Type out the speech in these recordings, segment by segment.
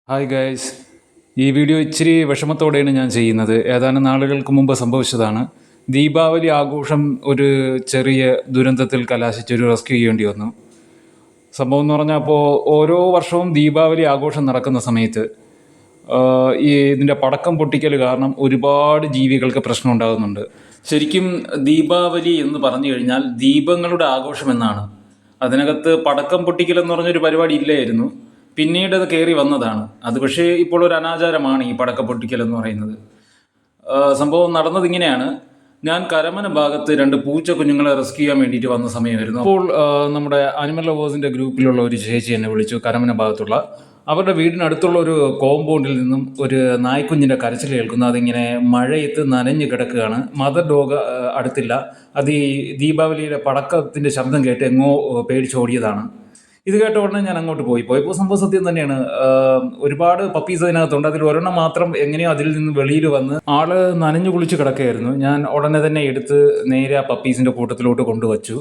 Hi guys. ഈ video ഇച്ചിരി വിഷമത്തോടെയാണ് ഞാൻ ചെയ്യുന്നത്. ഏതാനും നാളുകൾക്ക് മുമ്പ് സംഭവിച്ചതാണ്. ദീപാവലി ആഘോഷം ഒരു ചെറിയ ദുരന്തത്തിൽ കലാശിച്ചൊരു റെസ്ക്യൂ ചെയ്യേണ്ടി വന്നു. സംഭവം എന്ന് പറഞ്ഞാൽ, അപ്പോൾ ഓരോ വർഷവും ദീപാവലി ആഘോഷം നടക്കുന്ന സമയത്ത് ഇതിൻ്റെ പടക്കം പൊട്ടിക്കൽ കാരണം ഒരുപാട് ജീവികൾക്ക് പ്രശ്നം ഉണ്ടാകുന്നുണ്ട്. ശരിക്കും ദീപാവലി എന്ന് പറഞ്ഞു കഴിഞ്ഞാൽ ദീപങ്ങളുടെ ആഘോഷം എന്നാണ്. അതിനകത്ത് പടക്കം പൊട്ടിക്കൽ എന്ന് പറഞ്ഞൊരു പരിപാടി ഇല്ലായിരുന്നു. പിന്നീട് അത് കയറി വന്നതാണ്. അത് പക്ഷേ ഇപ്പോൾ ഒരു അനാചാരമാണ് ഈ പടക്കം പൊട്ടിക്കൽ എന്ന് പറയുന്നത്. സംഭവം നടന്നത് ഇങ്ങനെയാണ്. ഞാൻ കരമന ഭാഗത്ത് 2 പൂച്ച കുഞ്ഞുങ്ങളെ റെസ്ക്യൂ ചെയ്യാൻ വേണ്ടിയിട്ട് വന്ന സമയമായിരുന്നു. അപ്പോൾ നമ്മുടെ ആനിമൽ ലവേഴ്സിൻ്റെ ഗ്രൂപ്പിലുള്ള ഒരു ചേച്ചി എന്നെ വിളിച്ചു. കരമന ഭാഗത്തുള്ള അവരുടെ വീടിനടുത്തുള്ള ഒരു കോമ്പൗണ്ടിൽ നിന്നും ഒരു നായ്ക്കുഞ്ഞിൻ്റെ കരച്ചിൽ കേൾക്കുന്നു. അതിങ്ങനെ മഴയത്ത് നനഞ്ഞ് കിടക്കുകയാണ്. മദർ ഡോഗ് അടുത്തില്ല. അത് ഈ ദീപാവലിയുടെ പടക്കത്തിൻ്റെ ശബ്ദം കേട്ട് എങ്ങോ പേടിച്ചോടിയതാണ്. ഇത് കേട്ട ഉടനെ ഞാൻ അങ്ങോട്ട് പോയപ്പോൾ സംഭവം സത്യം തന്നെയാണ്. ഒരുപാട് പപ്പീസ് അതിനകത്തുണ്ട്. അതിൽ ഒരെണ്ണം മാത്രം എങ്ങനെയോ അതിൽ നിന്ന് വെളിയിൽ വന്ന് ആള് നനഞ്ഞു കുളിച്ച് കിടക്കുകയായിരുന്നു. ഞാൻ ഉടനെ തന്നെ എടുത്ത് നേരെ ആ പപ്പീസിൻ്റെ കൂട്ടത്തിലോട്ട് കൊണ്ടുവച്ചു.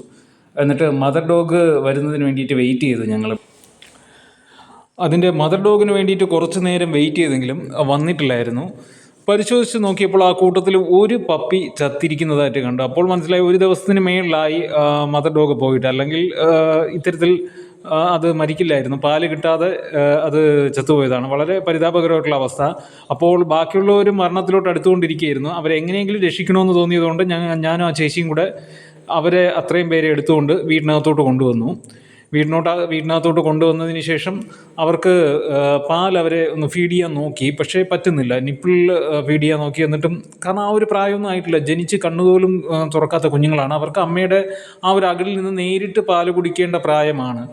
എന്നിട്ട് മദർ ഡോഗ് വരുന്നതിന് വേണ്ടിയിട്ട് വെയിറ്റ് ചെയ്തു. ഞങ്ങൾ അതിൻ്റെ മദർ ഡോഗിന് വേണ്ടിയിട്ട് കുറച്ച് നേരം വെയിറ്റ് ചെയ്തെങ്കിലും വന്നിട്ടില്ലായിരുന്നു. പരിശോധിച്ച് നോക്കിയപ്പോൾ ആ കൂട്ടത്തിൽ ഒരു പപ്പി ചത്തിരിക്കുന്നതായിട്ട് കണ്ടു. അപ്പോൾ മനസ്സിലായി ഒരു ദിവസത്തിന് മേളിലായി മദർ ഡോഗ് പോയിട്ട്, അല്ലെങ്കിൽ ഇത്തരത്തിൽ അത് മരിക്കില്ലായിരുന്നു. പാല് കിട്ടാതെ അത് ചത്തുപോയതാണ്. വളരെ പരിതാപകരമായിട്ടുള്ള അവസ്ഥ. അപ്പോൾ ബാക്കിയുള്ളവരും മരണത്തിലോട്ട് അടുത്തുകൊണ്ടിരിക്കുകയായിരുന്നു. അവരെ എങ്ങനെയെങ്കിലും രക്ഷിക്കണമെന്ന് തോന്നിയതുകൊണ്ട് ഞാനും ആ ചേച്ചിയും കൂടെ അവരെ അത്രയും പേരെ എടുത്തുകൊണ്ട് വീടിനകത്തോട്ട് കൊണ്ടുവന്നു. വീടിനകത്തോട്ട് കൊണ്ടുവന്നതിന് ശേഷം അവർക്ക് അവരെ ഒന്ന് ഫീഡ് ചെയ്യാൻ നോക്കി. പക്ഷേ പറ്റുന്നില്ല. നിപ്പിളിൽ ഫീഡ് ചെയ്യാൻ നോക്കി. എന്നിട്ടും കാരണം ആ ഒരു പ്രായമൊന്നും ആയിട്ടില്ല. ജനിച്ച് കണ്ണുപോലും തുറക്കാത്ത കുഞ്ഞുങ്ങളാണ്. അവർക്ക് അമ്മയുടെ ആ ഒരു അകലിൽ നിന്ന് നേരിട്ട് പാല് കുടിക്കേണ്ട പ്രായമാണ്.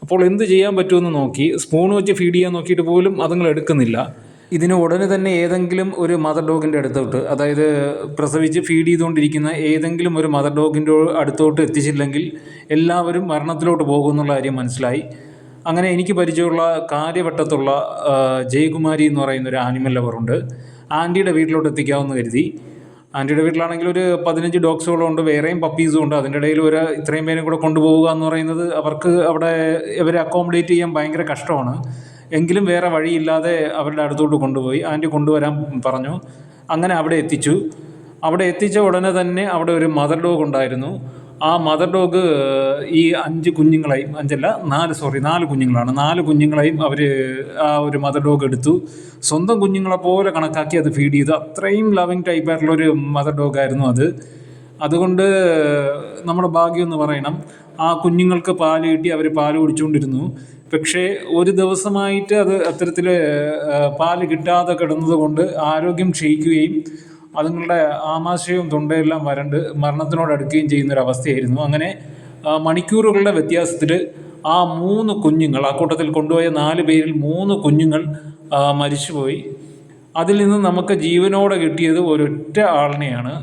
അപ്പോൾ എന്ത് ചെയ്യാൻ പറ്റുമെന്ന് നോക്കി. സ്പൂൺ വെച്ച് ഫീഡ് ചെയ്യാൻ നോക്കിയിട്ട് പോലും അതുങ്ങൾ എടുക്കുന്നില്ല. ഇതിന് ഉടനെ തന്നെ ഏതെങ്കിലും ഒരു മദർ ഡോഗിൻ്റെ അടുത്തോട്ട്, അതായത് പ്രസവിച്ച് ഫീഡ് ചെയ്തുകൊണ്ടിരിക്കുന്ന ഏതെങ്കിലും ഒരു മദർ ഡോഗിൻ്റെ അടുത്തോട്ട് എത്തിച്ചില്ലെങ്കിൽ എല്ലാവരും മരണത്തിലോട്ട് പോകുമെന്നുള്ള കാര്യം മനസ്സിലായി. അങ്ങനെ എനിക്ക് പരിചയമുള്ള കാര്യവട്ടത്തുള്ള ജയകുമാരി എന്ന് പറയുന്ന ഒരു ആനിമൽ ലവറുണ്ട്. ആൻറ്റിയുടെ വീട്ടിലോട്ട് എത്തിക്കാമെന്ന് കരുതി. ആൻറ്റിയുടെ വീട്ടിലാണെങ്കിൽ ഒരു 15 ഡോഗ്സുകളുണ്ട്, വേറെയും പപ്പീസും ഉണ്ട്. അതിൻ്റെ ഇടയിൽ ഇത്രയും പേരും കൂടെ കൊണ്ടുപോവുക എന്ന് പറയുന്നത് അവർക്ക് അവിടെ ഇവരെ അക്കോമഡേറ്റ് ചെയ്യാൻ ഭയങ്കര കഷ്ടമാണ്. എങ്കിലും വേറെ വഴിയില്ലാതെ അവരുടെ അടുത്തോട്ട് കൊണ്ടുപോയി. ആൻറ്റി കൊണ്ടുവരാൻ പറഞ്ഞു. അങ്ങനെ അവിടെ എത്തിച്ചു. അവിടെ എത്തിച്ച ഉടനെ തന്നെ അവിടെ ഒരു മദർ ഡോഗ് ഉണ്ടായിരുന്നു. ആ മദർ ഡോഗ് ഈ 5 കുഞ്ഞുങ്ങളെയും, 4 കുഞ്ഞുങ്ങളാണ്. 4 കുഞ്ഞുങ്ങളെയും അവർ ആ ഒരു മദർ ഡോഗ് എടുത്തു. സ്വന്തം കുഞ്ഞുങ്ങളെ പോലെ കണക്കാക്കി അത് ഫീഡ് ചെയ്തു. അത്രയും ലവിങ് ടൈപ്പായിട്ടുള്ളൊരു മദർ ഡോഗായിരുന്നു അത്. അതുകൊണ്ട് നമ്മുടെ ഭാഗ്യം എന്ന് പറയണം. ആ കുഞ്ഞുങ്ങൾക്ക് പാല് കിട്ടി. അവർ പാല് കുടിച്ചുകൊണ്ടിരുന്നു. പക്ഷേ ഒരു ദിവസമായിട്ട് അത് അത്തരത്തിൽ പാല് കിട്ടാതെ കിടന്നത് കൊണ്ട് ആരോഗ്യം ക്ഷയിക്കുകയും അതുങ്ങളുടെ ആമാശയവും തൊണ്ടയെല്ലാം വരണ്ട് മരണത്തിനോടടുക്കുകയും ചെയ്യുന്നൊരവസ്ഥയായിരുന്നു. അങ്ങനെ മണിക്കൂറുകളുടെ വ്യത്യാസത്തിൽ ആ 3 കുഞ്ഞുങ്ങൾ, ആ കൂട്ടത്തിൽ കൊണ്ടുപോയ 4 പേരിൽ 3 കുഞ്ഞുങ്ങൾ മരിച്ചുപോയി. അതിൽ നിന്ന് നമുക്ക് ജീവനോടെ കിട്ടിയത് ഒരൊറ്റ ആളിനെയാണ്.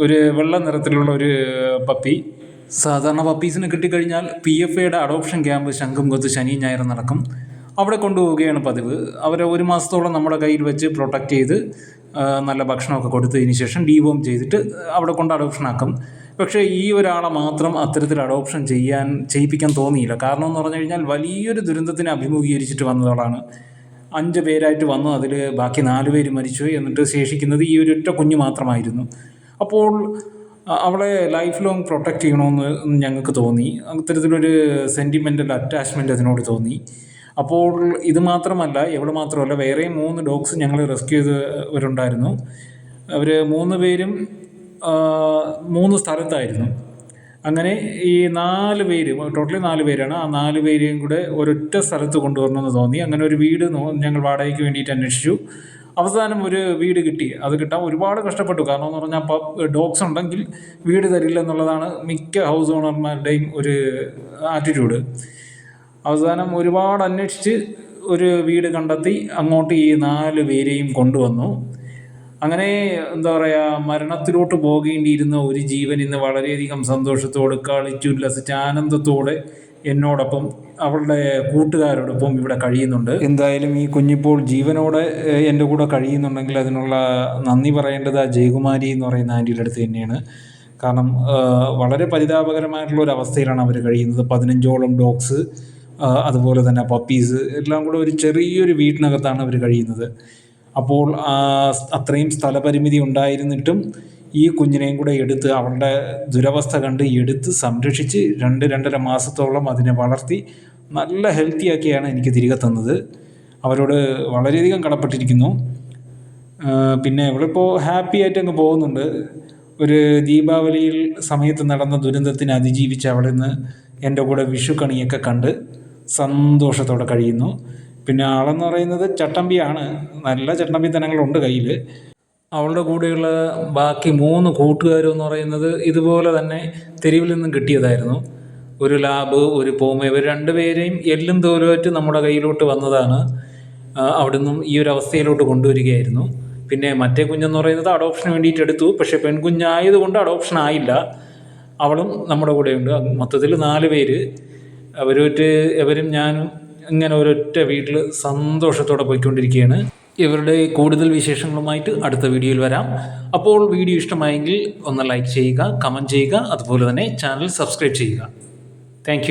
ഒരു വെള്ള നിറത്തിലുള്ള ഒരു പപ്പി. സാധാരണ പപ്പീസിന് കിട്ടിക്കഴിഞ്ഞാൽ PFAയുടെ അഡോപ്ഷൻ ക്യാമ്പ് ശംഖുമുഖത്ത് ശനിയും ഞായറും നടക്കും. അവിടെ കൊണ്ടുപോവുകയാണ് പതിവ്. അവരെ 1 മാസത്തോളം നമ്മുടെ കയ്യിൽ വെച്ച് പ്രൊട്ടക്റ്റ് ചെയ്ത് നല്ല ഭക്ഷണമൊക്കെ കൊടുത്തതിന് ശേഷം ഡീവോം ചെയ്തിട്ട് അവിടെ കൊണ്ട് അഡോപ്ഷനാക്കും. പക്ഷേ ഈ ഒരാളെ മാത്രം അത്തരത്തിൽ അഡോപ്ഷൻ ചെയ്യിപ്പിക്കാൻ തോന്നിയില്ല. കാരണം എന്ന് പറഞ്ഞു കഴിഞ്ഞാൽ വലിയൊരു ദുരന്തത്തിനെ അഭിമുഖീകരിച്ചിട്ട് വന്നതാണ്. 5 പേരായിട്ട് വന്നു. അതിൽ ബാക്കി 4 പേര് മരിച്ചുപോയി. എന്നിട്ട് ശേഷിക്കുന്നത് ഈ ഒരൊറ്റ കുഞ്ഞ് മാത്രമായിരുന്നു. അപ്പോൾ അവളെ ലൈഫ് ലോങ് പ്രൊട്ടക്റ്റ് ചെയ്യണമെന്ന് ഞങ്ങൾക്ക് തോന്നി. അത്തരത്തിലൊരു സെൻറ്റിമെൻ്റൽ അറ്റാച്ച്മെൻറ്റ് അതിനോട് തോന്നി. അപ്പോൾ ഇത് മാത്രമല്ല, ഇവൾ മാത്രമല്ല, വേറെയും 3 ഡോഗ്സ് ഞങ്ങൾ റെസ്ക്യൂ ചെയ്തവരുണ്ടായിരുന്നു. അവർ 3 പേരും 3 സ്ഥലത്തായിരുന്നു. അങ്ങനെ ഈ 4 പേര്, ടോട്ടലി 4 പേരാണ്. ആ 4 പേരെയും കൂടെ ഒരൊറ്റ സ്ഥലത്ത് കൊണ്ടുവരണമെന്ന് തോന്നി. അങ്ങനെ ഒരു വീട് ഞങ്ങൾ വാടകയ്ക്ക് വേണ്ടിയിട്ട് അന്വേഷിച്ചു. അവസാനം ഒരു വീട് കിട്ടി. അത് കിട്ടാൻ ഒരുപാട് കഷ്ടപ്പെട്ടു. കാരണം എന്ന് പറഞ്ഞാൽ ഡോഗ്സ് ഉണ്ടെങ്കിൽ വീട് തരില്ല എന്നുള്ളതാണ് മിക്ക ഹൗസ് ഓണർമാരുടെയും ഒരു ആറ്റിറ്റ്യൂഡ്. അവസാനം ഒരുപാട് അന്വേഷിച്ച് ഒരു വീട് കണ്ടെത്തി അങ്ങോട്ട് ഈ 4 പേരെയും കൊണ്ടുവന്നു. അങ്ങനെ എന്താ പറയുക, മരണത്തിലോട്ട് പോകേണ്ടിയിരുന്ന ഒരു ജീവൻ ഇന്ന് വളരെയധികം സന്തോഷത്തോടെ കളിച്ചുല്ലസിച്ച് ആനന്ദത്തോടെ എന്നോടൊപ്പം അവളുടെ കൂട്ടുകാരോടൊപ്പം ഇവിടെ കഴിയുന്നുണ്ട്. എന്തായാലും ഈ കുഞ്ഞിപ്പോൾ ജീവനോടെ എൻ്റെ കൂടെ കഴിയുന്നുണ്ടെങ്കിൽ അതിനുള്ള നന്ദി പറയേണ്ടത് ആ ജയകുമാരി എന്ന് പറയുന്ന ആൻറ്റിയുടെ അടുത്ത് തന്നെയാണ്. കാരണം വളരെ പരിതാപകരമായിട്ടുള്ള ഒരു അവസ്ഥയിലാണ് അവർ കഴിയുന്നത്. 15ഓളം ഡോഗ്സ് അതുപോലെ തന്നെ പപ്പീസ് എല്ലാം കൂടെ ഒരു ചെറിയൊരു വീട്ടിനകത്താണ് അവർ കഴിയുന്നത്. അപ്പോൾ അത്രയും സ്ഥലപരിമിതി ഉണ്ടായിരുന്നിട്ടും ഈ കുഞ്ഞിനെയും കൂടെ എടുത്ത് അവളുടെ ദുരവസ്ഥ കണ്ട് എടുത്ത് സംരക്ഷിച്ച് 2-2.5 മാസത്തോളം അതിനെ വളർത്തി നല്ല ഹെൽത്തിയാക്കിയാണ് എനിക്ക് തിരികെ തന്നത്. അവരോട് വളരെയധികം കടപ്പെട്ടിരിക്കുന്നു. പിന്നെ അവളിപ്പോൾ ഹാപ്പി ആയിട്ട് അങ്ങ് പോകുന്നുണ്ട്. ഒരു ദീപാവലിയിൽ സമയത്ത് നടന്ന ദുരന്തത്തിനെ അതിജീവിച്ച് അവിടെ നിന്ന് എൻ്റെ കൂടെ വിഷുക്കണിയൊക്കെ കണ്ട് സന്തോഷത്തോടെ കഴിയുന്നു. പിന്നെ ആളെന്ന് പറയുന്നത് ചട്ടമ്പിയാണ്, നല്ല ചട്ടമ്പിത്തനങ്ങളുണ്ട് കയ്യിൽ. അവളുടെ കൂടെയുള്ള ബാക്കി 3 കൂട്ടുകാരും എന്ന് പറയുന്നത് ഇതുപോലെ തന്നെ തെരുവിൽ നിന്നും കിട്ടിയതായിരുന്നു. ഒരു ലാബ്, ഒരു പോമ, ഇവർ 2 പേരെയും എല്ലും തോലുമായിട്ട് നമ്മുടെ കയ്യിലോട്ട് വന്നതാണ്. അവിടെ നിന്നും ഈ ഒരു അവസ്ഥയിലോട്ട് കൊണ്ടുവരികയായിരുന്നു. പിന്നെ മറ്റേ കുഞ്ഞെന്ന് പറയുന്നത് അഡോപ്ഷന് വേണ്ടിയിട്ട് എടുത്തു. പക്ഷേ പെൺകുഞ്ഞായതുകൊണ്ട് അഡോപ്ഷൻ ആയില്ല. അവളും നമ്മുടെ കൂടെയുണ്ട്. മൊത്തത്തിൽ 4 പേര്. ഇവരും ഞാനും ഇങ്ങനെ ഒരൊറ്റ വീട്ടിൽ സന്തോഷത്തോടെ പോയിക്കൊണ്ടിരിക്കുകയാണ്. ഇവരുടെ കൂടുതൽ വിശേഷങ്ങളുമായിട്ട് അടുത്ത വീഡിയോയിൽ വരാം. അപ്പോൾ വീഡിയോ ഇഷ്ടമായെങ്കിൽ ഒന്ന് ലൈക്ക് ചെയ്യുക, കമൻറ്റ് ചെയ്യുക, അതുപോലെ തന്നെ ചാനൽ സബ്സ്ക്രൈബ് ചെയ്യുക. താങ്ക്